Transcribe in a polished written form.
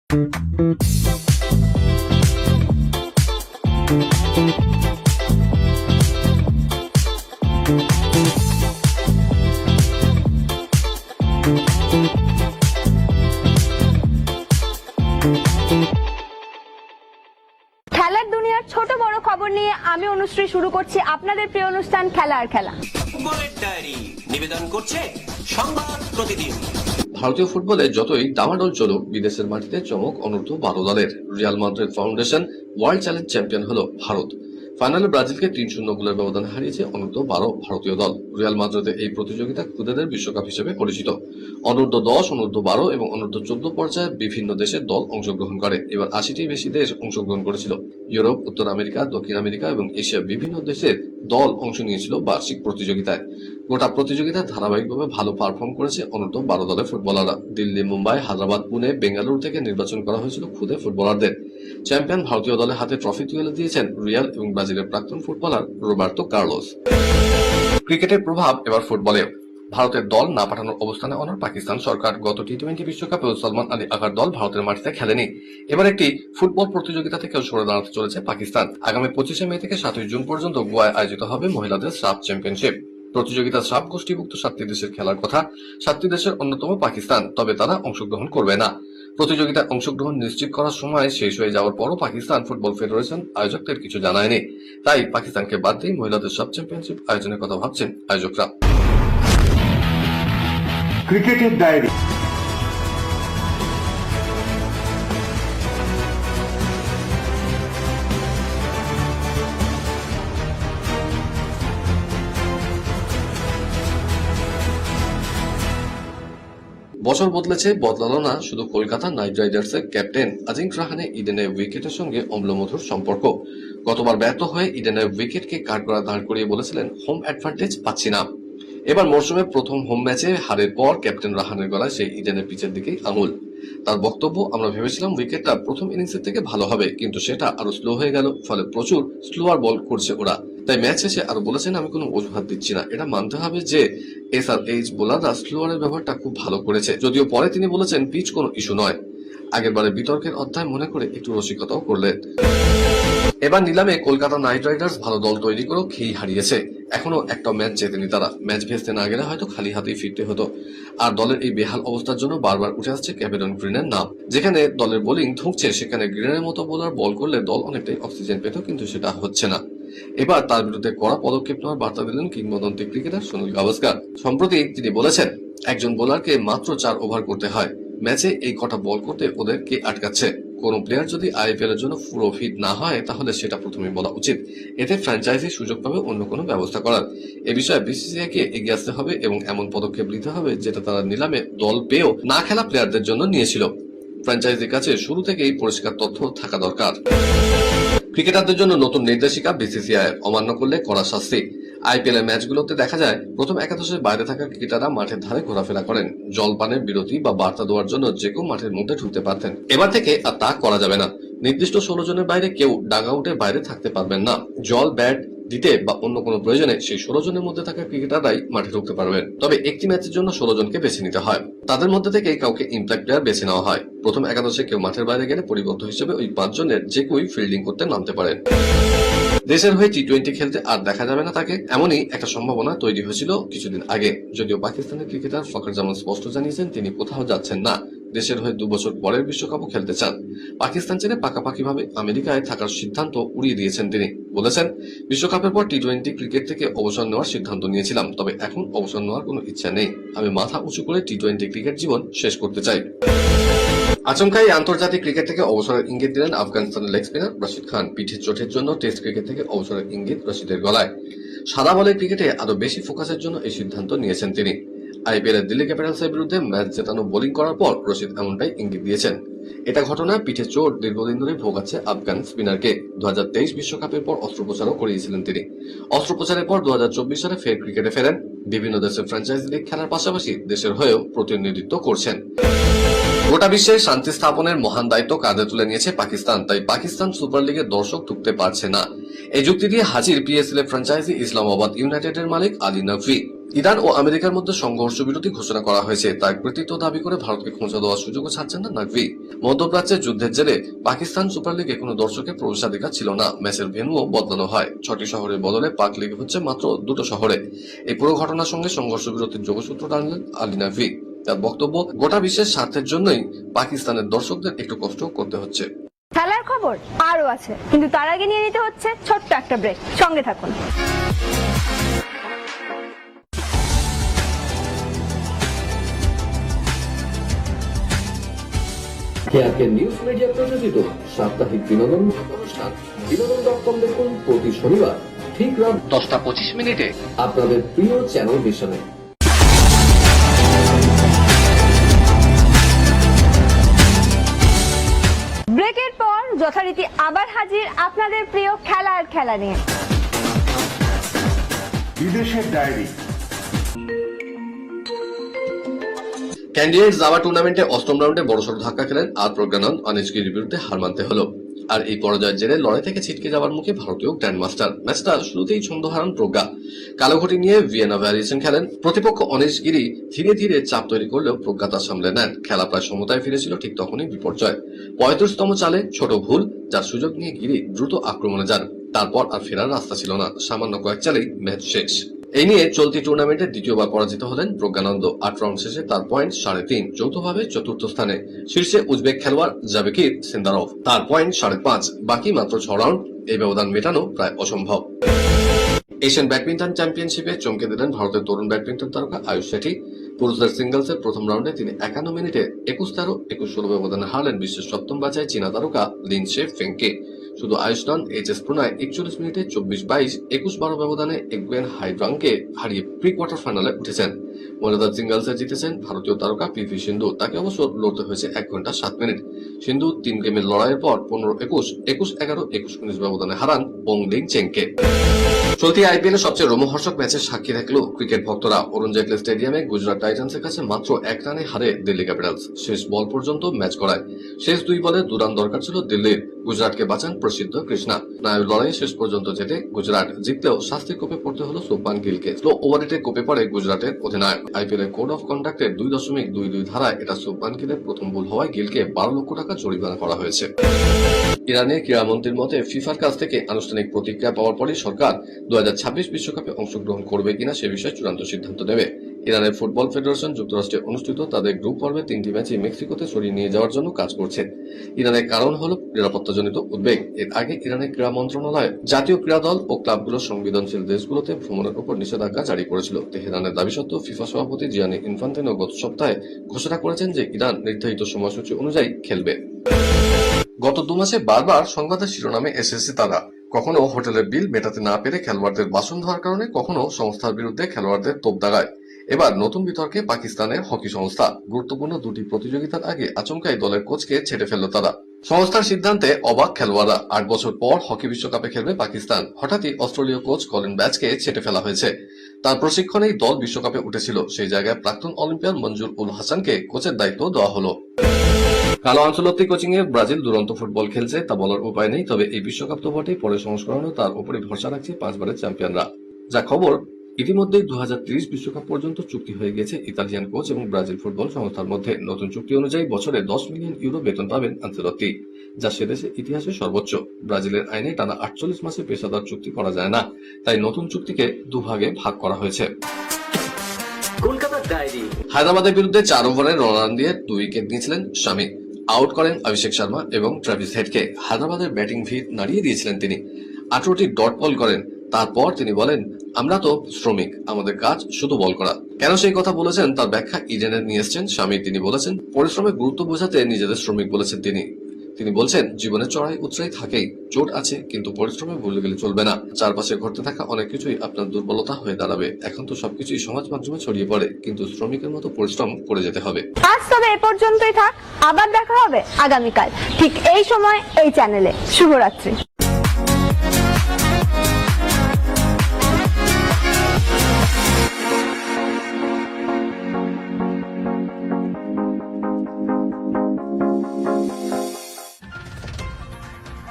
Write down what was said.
খেলার দুনিয়ার ছোট বড় খবর নিয়ে আমি অনুশ্রী শুরু করছি আপনাদের প্রিয় অনুষ্ঠান খেলা আর খেলা। ফুটবলের ডায়েরি নিবেদন করছে সংবাদ প্রতিদিন। ভারতীয় ফুটবলে যতই ডামাডোল চলুক, বিদেশের মাটিতে চমক অনূর্ধ্ব-12 দলের। Real Madrid foundation world challenge champion হলো ভারত। ফাইনালে ব্রাজিলকে 3-0 গোলের ব্যবধানে হারিয়েছে অনূর্ধ্ব-12 ভারতীয় দল। রিয়াল মাদ্রিদের এই প্রতিযোগিতা খুদেদের বিশ্বকাপ হিসেবে পরিচিত। অনূর্ধ্ব-10, অনূর্ধ্ব-12 এবং অনূর্ধ্ব-14 পর্যায়ে বিভিন্ন দেশের দল অংশগ্রহণ করে। এবার 80টির বেশি দেশ অংশগ্রহণ করেছিল। ইউরোপ, উত্তর আমেরিকা, দক্ষিণ আমেরিকা এবং এশিয়ার বিভিন্ন দেশের দল অংশ নিয়েছিল বার্ষিক প্রতিযোগিতায়। গোটা প্রতিযোগিতায় ধারাবাহিকভাবে ভালো পারফর্ম করেছে অনূর্ধ্ব-12 দলের ফুটবলাররা। দিল্লি, মুম্বাই, হায়দ্রাবাদ, পুনে, বেঙ্গালুরু থেকে নির্বাচন করা হয়েছিল খুদে ফুটবলারদের। চ্যাম্পিয়ন ভারতীয় দলের হাতে ট্রফি তুলে দিয়েছেন রিয়াল এবং ব্রাজিলের প্রাক্তন ফুটবলার রোবার্তো কার্লোস। ক্রিকেটের প্রভাব এবার ফুটবলে। ভারতের দল না পাঠানোর অবস্থানে অনড় পাকিস্তান সরকার। গত টি-20 বিশ্বকাপেও সালমান আলী আগার দল ভারতের মাটিতে খেলেনি। এবার একটি ফুটবল প্রতিযোগিতা থেকেও সরে দাঁড়াতে চলেছে পাকিস্তান। আগামী 25 মে থেকে 7 জুন পর্যন্ত গোয়ায় আয়োজিত হবে মহিলাদের সাফ চ্যাম্পিয়নশিপ। প্রতিযোগিতার সাফ গোষ্ঠীভুক্ত 7টি দেশের খেলার কথা। 7টি দেশের অন্যতম পাকিস্তান, তবে তারা অংশগ্রহণ করবে না। প্রতিযোগিতায় অংশগ্রহণ নিশ্চিত করার সময় শেষ হয়ে যাওয়ার পরও পাকিস্তান ফুটবল ফেডারেশন আয়োজকদের কিছু জানায়নি। তাই পাকিস্তানকে বাদ দিয়ে মহিলাদের সাফ চ্যাম্পিয়নশিপ আয়োজনের কথা ভাবছেন আয়োজকরা। ক্রিকেটের ডায়েরি। বছর বদলেছে, বদলালো না শুধু কলকাতা নাইট রাইডার্সের ক্যাপ্টেন আজিঙ্ক্য রাহানে ইডেনের উইকেটের সঙ্গে অম্লমধুর সম্পর্ক। গতবার ব্যর্থ হয়ে ইডেনের উইকেটকে কাঠগড়া দাঁড় করিয়ে বলেছিলেন, হোম অ্যাডভান্টেজ পাচ্ছি না। এবার মরশুমে প্রথম হোম ম্যাচে হারের পর ক্যাপ্টেন রাহানের গলায় সেই ইডেনের পিচের দিকেই আঙুল। তার বক্তব্য, আমরা ভেবেছিলাম উইকেটটা প্রথম ইনিংসের থেকে ভালো হবে, কিন্তু সেটা আরো স্লো হয়ে গেল। ফলে প্রচুর স্লোয়ার বল করছে ওরা। তাই ম্যাচ শেষে আরো বলেছেন, আমি কোনো অজুহাত দিচ্ছি না। এটা মানতে হবে যে SRH বোলাররা স্লোয়ারের ব্যবহারটা খুব ভালো করেছে। যদিও পরে তিনি বলেছেন, পিচ কোনো ইস্যু নয়। আগেরবারে বিতর্কের অধ্যায় মনে করে একটু রসিকতাও করলেন। এবার নিলামে কলকাতা নাইট রাইডার্স ভালো দল তৈরি করেও খেই হারিয়েছে। এখনো একটা ম্যাচ জেতেনি তারা। ম্যাচ ভেস্তে না গেলে হয়তো খালি হাতেই ফিরতে হতো। আর দলের এই বেহাল অবস্থার জন্য বারবার উঠে আসছে ক্যামেরন গ্রিনের নাম। যেখানে দলের বোলিং ধুঁকছে, সেখানে গ্রিনের মতো বোলার বল করলে দল অনেকটাই অক্সিজেন পেত, কিন্তু সেটা হচ্ছে না। এবার তার বিরুদ্ধে কড়া পদক্ষেপ নেওয়ার বার্তা দিলেন কিংবদন্তি ক্রিকেটার সুনীল গাভাস্কার। সম্প্রতি তিনি বলেছেন, একজন বোলারকে মাত্র 4 ওভার করতে হয়। ম্যাচে এই কটা বল করতে ওদের কে আটকাচ্ছে? কোন প্লেয়ার যদি IPL এর জন্য পুরো ফিট না হয়, তাহলে সেটা প্রথমে বলা উচিত। এতে ফ্র্যাঞ্চাইজি সুযোগ পাবে অন্য কোনো ব্যবস্থা করার। এ বিষয়ে BCCI কে এগিয়ে আসতে হবে এবং এমন পদক্ষেপ নিতে হবে যেটা তারা নিলামে দল পেয়েও না খেলা প্লেয়ারদের জন্য নিয়েছিল। ফ্র্যাঞ্চাইজির কাছে শুরু থেকেই পরিষ্কার তথ্য থাকা দরকার। ক্রিকেটারদের জন্য নতুন নির্দেশিকা BCCI, অমান্য করলে কড়া শাস্তি। IPL এর ম্যাচগুলোতে দেখা যায়, প্রথম একাদশের বাইরে থাকা ক্রিকেটাররা মাঠের ধারে ঘোরাফেরা করেন। জলপানের বিরতি বা বার্তা দেওয়ার জন্য যে কেউ মাঠের মধ্যে ঢুকতে পারতেন। এবার থেকে আর তা করা যাবে না। নির্দিষ্ট 16 জনের বাইরে কেউ ডাগআউটের বাইরে থাকতে পারবেন না। জল, ব্যাট দিতে বা অন্য কোনো প্রয়োজনে সেই 16 জনের মধ্যে থাকা ক্রিকেটাররাই মাঠে ঢুকতে পারবেন। তবে একটি ম্যাচের জন্য 16 জনকে বেছে নিতে হয়। তাদের মধ্যে থেকে কাউকে ইম্প্যাক্ট প্লেয়ার বেছে নেওয়া হয়। প্রথম একাদশে কেউ মাঠের বাইরে গেলে পরিবর্তন হিসেবে ওই 5 জনের যে কেউই ফিল্ডিং করতে নামতে পারেন। দেশের হয়ে টি-20 খেলতে আর দেখা যাবে না তাকে, এমনই একটা সম্ভাবনা তৈরি হয়েছিল কিছুদিন আগে। যদিও পাকিস্তানের ক্রিকেটার ফখর জামান স্পষ্ট জানিয়েছেন, তিনি কোথাও যাচ্ছেন না। দেশের হয়ে 2 বছর পরের বিশ্বকাপও খেলতে চান। পাকিস্তান ছেড়ে পাকাপাকিভাবে আমেরিকায় থাকার সিদ্ধান্ত উড়িয়ে দিয়েছেন তিনি। বলেছেন, বিশ্বকাপের পর টি-20 ক্রিকেট থেকে অবসর নেওয়ার সিদ্ধান্ত নিয়েছিলাম, তবে এখন অবসর নেওয়ার কোনো ইচ্ছা নেই। আমি মাথা উঁচু করে টি-20 ক্রিকেট জীবন শেষ করতে চাই। আচমকাই আন্তর্জাতিক ক্রিকেট থেকে অবসরের ইঙ্গিত দিলেন আফগানিস্তানের লেগ স্পিনার রশিদ খান। পিঠের চোটের জন্য টেস্ট ক্রিকেট থেকে অবসরের ইঙ্গিত রশিদের গলায়। সাদা বলের ক্রিকেটে আরো বেশি ফোকাসের জন্য এই সিদ্ধান্ত নিয়েছেন তিনি। IPL এর দিল্লি ক্যাপিটালসের বিরুদ্ধে ম্যাচ জেতানো বোলিং করার পর রশিদ এমনটাই ইঙ্গিত দিয়েছেন। এটা ঘটনা, পিঠে চোট দীর্ঘদিন ধরে ভোগাচ্ছে আফগান স্পিনারকে। 2023 বিশ্বকাপের পর অস্ত্রোপচারও করিয়েছিলেন তিনি। অস্ত্রোপচারের পর 2024 সালে ফের ক্রিকেটে ফেরেন। বিভিন্ন দেশের ফ্র্যাঞ্চাইজি লিগ খেলার পাশাপাশি দেশের হয়েও প্রতিনিধিত্ব করছেন। গোটা বিশ্বে শান্তি স্থাপনের মহান দায়িত্ব কাঁধে তুলে নিয়েছে পাকিস্তান। তাই পাকিস্তান সুপার লিগের দর্শক ঢুকতে পারছে না। এই যুক্তি দিয়ে হাজির PSL এর ফ্র্যাঞ্চাইজি ইসলামাবাদ ইউনাইটেডের মালিক আলী নকভি। ইরান ও আমেরিকার মধ্যে সংঘর্ষ বিরতি ঘোষণা করা হয়েছে, তার কৃতিত্ব দাবি করে ভারতকে খোঁচা দেওয়ার সুযোগও ছাড়ছেন না নাকভি। মধ্যপ্রাচ্যের যুদ্ধের জেরে পাকিস্তান সুপার লিগে কোনো দর্শকের প্রবেশাধিকার ছিল না। ম্যাচের ভেন্যুও বদলানো হয়, 6টি শহরের বদলে পাক লিগ হচ্ছে মাত্র 2টো শহরে। এই পুরো ঘটনার সঙ্গে সংঘর্ষ বিরতির যোগসূত্র টানলেন আলী নাকভি। তার বক্তব্য, গোটা বিশ্বের স্বার্থের জন্যই পাকিস্তানের দর্শকদের একটু কষ্ট করতে হচ্ছে। খেলার খবর আরো আছে, কিন্তু তার আগে নিয়ে নিতে হচ্ছে ছোট্ট একটা ব্রেক। সঙ্গে থাকুন। কেআরকে নিউজ মিডিয়া প্রযোজিত সাপ্তাহিক বিনোদন অনুষ্ঠান বিনোদন.com দেখুন প্রতি শনিবার ঠিক রাত 10:25 আপনাদের প্রিয় চ্যানেল মিশনে। ব্রেকের পর যথারীতি আবার হাজির আপনাদের প্রিয় খেলা নিয়ে। বিদেশের ডায়েরি। ক্যান্ডিডেট জাভা টুর্নামেন্টে অষ্টম রাউন্ডে বড়সড় ধাক্কা খেলেন আর প্রজ্ঞানন্দ অনিশগিরির বিরুদ্ধে হার মানতে হলো। আর এই পরাজয়ের জেরে লড়াই থেকে ছিটকে যাওয়ার মুখে ভারতীয় গ্র্যান্ডমাস্টার। ম্যাচটা শুরুতেই ছন্দ হারান প্রজ্ঞা। কালো ঘটি নিয়ে ভিয়েনা ভ্যারিয়েশন খেলেন। প্রতিপক্ষ অনিশগিরি ধীরে ধীরে চাপ তৈরি করলেও প্রজ্ঞা তা সামলে নেন। খেলা প্রায় সমতায় ফিরেছিল, ঠিক তখনই বিপর্যয়। 35তম চালে ছোট ভুল, যার সুযোগ নিয়ে গিরি দ্রুত আক্রমণে যান। তারপর আর ফেরার রাস্তা ছিল না, সামান্য কয়েক চালেই ম্যাচ শেষ। এই নিয়ে চলতি টুর্নামেন্টে দ্বিতীয়বার পরাজিত হলেন প্রজ্ঞানন্দ। 8 রাউন্ড শেষে তার পয়েন্ট 3.5, যৌথভাবে চতুর্থ স্থানে। শীর্ষে উজবেক খেলোয়াড় জাবেকির সিন্দারভ, তার পয়েন্ট 5.5। বাকি মাত্র 6 রাউন্ড, এই ব্যবধান মেটানো প্রায় অসম্ভব। এশিয়ান ব্যাডমিন্টন চ্যাম্পিয়নশিপে চমকে দিলেন ভারতের তরুণ ব্যাডমিন্টন তারকা আয়ুষ শেঠি। পুরুষদের সিঙ্গলসের প্রথম রাউন্ডে তিনি 51 মিনিটে 21-13, 21-16 ব্যবধানে হারলেন বিশ্বের 7ম বাছাই চীনা তারকা লিন শে ফেংকে। শুধু আয়ুষ নন, এইচএস প্রণয় 41 মিনিটে 24-22, 21-12 ব্যবধানে এগুয়েন হাইড্রাংকে হারিয়ে প্রি কোয়ার্টার ফাইনালে উঠেছেন। মহিলাদের সিঙ্গলসে জিতেছেন ভারতীয় তারকা পিভি সিন্ধু। তাকে অবশ্য লড়তে হয়েছে 1 ঘন্টা 7 মিনিট। সিন্ধু 3 গেমের লড়াইয়ের পর 15-21, 21-11, 21-19 ব্যবধানে হারান ওং লিং চেংকে। চলতি আইপিএলের সবচেয়ে রোমহর্ষক ম্যাচের সাক্ষী থাকলো ক্রিকেট ভক্তরা। অরুণ জেটলি স্টেডিয়ামে গুজরাট টাইটান্সের কাছে মাত্র 1 রানে হারে দিল্লি ক্যাপিটালস। শেষ বল পর্যন্ত ম্যাচ গড়ায়। শেষ 2 বলে 2 রান দরকার ছিল দিল্লির। গুজরাটকে বাঁচান প্রসিদ্ধ কৃষ্ণা। স্নায়ুর লড়াইয়ে শেষ পর্যন্ত যেতে গুজরাট জিতলেও শাস্তির কোপে পড়তে হলো শুভমান গিলকে। স্লো ওভারেটে কোপে পড়ে গুজরাটের অধিনায়ক। আইপিএলের কোড অফ কন্ডাক্টের 2.22 ধারায় এটা শুভমান গিলের প্রথম ভুল হওয়ায় গিলকে 12 লক্ষ টাকা জরিমানা করা হয়েছে। ইরানের ক্রীড়ামন্ত্রীর মতে ফিফার কাছ থেকে আনুষ্ঠানিক প্রতিক্রিয়া পাওয়ার পরই সরকার 2026 বিশ্বকাপে অংশগ্রহণ করবে কিনা সে বিষয়ে চূড়ান্ত সিদ্ধান্ত নেবে। ইরানের ফুটবল ফেডারেশন যুক্তরাষ্ট্রে অনুষ্ঠিত তাদের গ্রুপ পর্বে 3টি ম্যাচে মেক্সিকোতে সরিয়ে নিয়ে যাওয়ার জন্য কাজ করছে। ইরানের কারণ হল নিরাপত্তাজনিত উদ্বেগ। এর আগে ইরানের ক্রীড়া মন্ত্রণালয় জাতীয় ক্রীড়া দল ও ক্লাবগুলোর সংবেদনশীল দেশগুলোতে ভ্রমণের উপর নিষেধাজ্ঞা জারি করেছিল। তেহরানের দাবি সত্ত্বেও ফিফা সভাপতি জিয়ানি ইনফান্তিনো গত সপ্তাহে ঘোষণা করেছেন যে ইরান নির্ধারিত সময়সূচি অনুযায়ী খেলবে। গত 2 মাসে বারবার সংবাদের শিরোনামে এসেছে তারা। কখনো হোটেলের বিল মেটাতে না পেরে খেলোয়াড়দের বাসন ধোয়ার কারণে, কখনো সংস্থার বিরুদ্ধে খেলোয়াড়দের তোপ দাগায়। এবার নতুন বিতর্কে পাকিস্তানের হকি সংস্থা। গুরুত্বপূর্ণ 2টি প্রতিযোগিতার আগে আচমকাই দলের কোচকে ছেড়ে ফেলল তারা। সংস্থার সিদ্ধান্তে অবাক খেলোয়াড়রা। 8 বছর পর হকি বিশ্বকাপে খেলবে পাকিস্তান। হঠাৎই অস্ট্রেলীয় কোচ কলিন ব্যাচকে ছেটে ফেলা হয়েছে। তার প্রশিক্ষণেই দল বিশ্বকাপে উঠেছিল। সেই জায়গায় প্রাক্তন অলিম্পিয়ান মঞ্জুর উল হাসানকে কোচের দায়িত্ব দেওয়া হলো। কালো আঞ্চলত্তি কোচিং এ ব্রাজিল দুরন্ত ফুটবল খেলছে, তা বলার উপায় নেই। তবে এই বিশ্বকাপ তো বটেই, পরের সংস্করণে তার উপরে ভরসা রাখছে 5 বারের চ্যাম্পিয়নরা। যা খবর, ইতিমধ্যেই 2030 বিশ্বকাপ পর্যন্ত চুক্তি হয়ে গেছে ইতালিয়ান কোচ এবং ব্রাজিল ফুটবল সংস্থার মধ্যে। নতুন চুক্তি অনুযায়ী বছরে 10 মিলিয়ন ইউরো বেতন পাবেন আঞ্চলত্তি, যা সেদেশের ইতিহাসে সর্বোচ্চ। ব্রাজিলের আইনে টানা 48 মাসে পেশাদার চুক্তি করা যায় না, তাই নতুন চুক্তিকে 2 ভাগে ভাগ করা হয়েছে। কলকাতার ডায়েরি। হায়দ্রাবাদের বিরুদ্ধে 4 ওভারে রান দিয়ে 2 উইকেট নিয়েছিলেন শামি। আউট করেন অভিষেক শর্মা এবং ট্রাভিস হেডকে। হায়দ্রাবাদের ব্যাটিং ভিত নাড়িয়ে দিয়েছিলেন তিনি। 18টি ডট বল করেন। তারপর তিনি বলেন, আমরা তো শ্রমিক, আমাদের কাজ শুধু বল করা। কেন সেই কথা বলেছেন তার ব্যাখ্যা ইডেনে নিয়ে এসেছেন শামি। তিনি বলেছেন, পরিশ্রমের গুরুত্ব বোঝাতে নিজেদের শ্রমিক বলেছেন তিনি বলছেন, জীবনে চড়াই উৎরাই থাকেই, চোট আছে, কিন্তু পরিশ্রমে ভুলে গেলে চলবে না। চারপাশে ঘটতে থাকা অনেক কিছুই আপনার দুর্বলতা হয়ে দাঁড়াবে। এখন তো সবকিছুই সমাজ মাধ্যমে ছড়িয়ে পড়ে, কিন্তু শ্রমিকের মতো পরিশ্রম করে যেতে হবে। আজ তবে এ পর্যন্তই থাক, আবার দেখা হবে আগামীকাল ঠিক এই সময় এই চ্যানেলে। শুভরাত্রি।